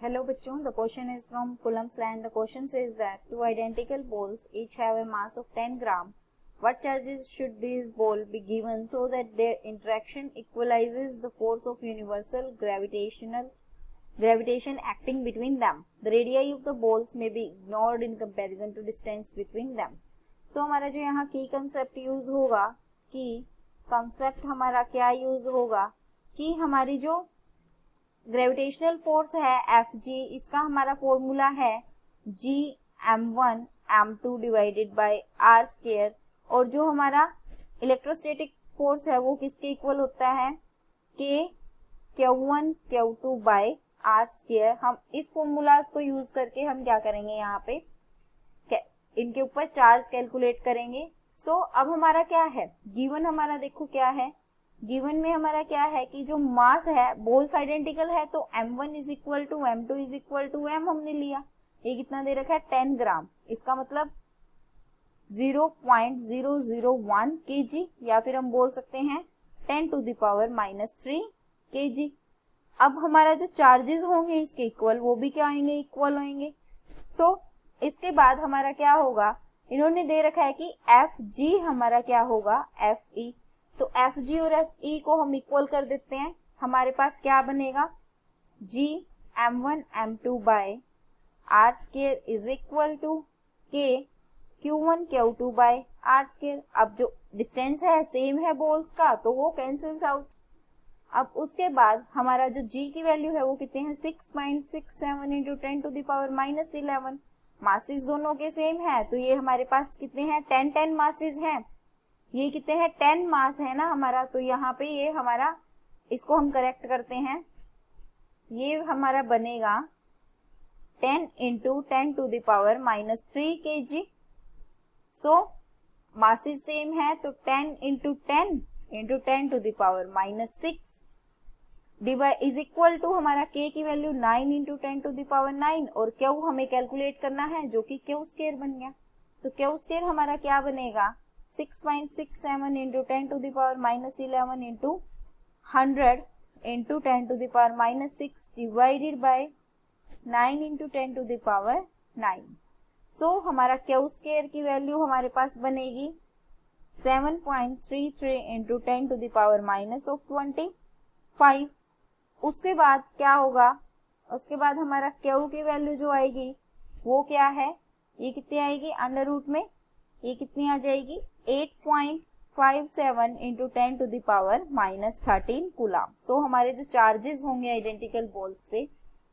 Hello bachchon, the question is from Coulomb's Law. The question says that two identical balls each have a mass of 10 gram. What charges should these balls be given so that their interaction equalizes the force of universal gravitation acting between them? The radii of the balls may be ignored in comparison to distance between them. So हमारा जो यहाँ की concept use होगा, की concept हमारा क्या use होगा कि हमारी जो ग्रेविटेशनल फोर्स है Fg, इसका हमारा फॉर्मूला है Gm1 m2 divided by r square, और जो हमारा इलेक्ट्रोस्टैटिक फोर्स है वो किसके इक्वल होता है, K Q1 Q2 by r square. हम इस फॉर्मूलाज को यूज करके हम क्या करेंगे, यहाँ पे इनके ऊपर चार्ज कैलकुलेट करेंगे. सो अब हमारा क्या है गिवन, हमारा देखो क्या है गिवन में हमारा क्या है कि जो मास है बोल्स आइडेंटिकल है, तो m1 is equal to m2 is equal to m हमने लिया. ये कितना दे रखा है 10 ग्राम, इसका मतलब 0.001 kg, या फिर हम बोल सकते हैं 10 टू द पावर -3 kg. अब हमारा जो चार्जेस होंगे इसके इक्वल, वो भी क्या आएंगे, इक्वल होंगे. सो इसके बाद हमारा क्या होगा, इन्होंने दे रखा है कि Fg हमारा क्या होगा Fe, तो Fg और Fe को हम इक्वल कर देते हैं. हमारे पास क्या बनेगा, Gm1 m2 by r square is equal to K Q1 Q2 by r square. अब जो डिस्टेंस है सेम है बोल्स का, तो वो कैंसिल्स आउट. अब उसके बाद हमारा जो G की वैल्यू है वो कितने हैं, 6.67 into 10 to the power -11. Masses दोनों के सेम है, तो ये हमारे पास कितने हैं 10 मासेस हैं. ये कितने हैं 10 मास है ना हमारा, तो यहाँ पे ये हमारा, इसको हम करेक्ट करते हैं, ये हमारा बनेगा 10 into 10 to the power -3 kg. So masses same है, तो 10 into 10 into 10 to the power -6 divide is equal to हमारा K की value 9 into 10 to the power 9, और Q हमें कैलकुलेट करना है जो कि Q स्क्वायर बन गया. तो Q स्क्वायर हमारा क्या बनेगा, 6.67 into 10 to the power -11 into 100 into 10 to the power -6 by बाय 9 into 10 to the power 9. So हमारा Q स्क्वायर की वैल्यू हमारे पास बनेगी 7.33 इंटू 10 टू द पावर -25. उसके बाद क्या होगा, उसके बाद हमारा Q की वैल्यू जो आएगी वो क्या है, ये कितनी आएगी अंडर रूट में, ये कितनी आ जाएगी 8.57 into 10 to the power -13 coulomb. So हमारे जो चार्जेस होंगे आइडेंटिकल बॉल्स पे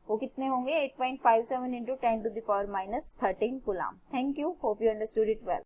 वो कितने होंगे 8.57 into 10 to the power -13 coulomb. Thank you, hope you understood it well.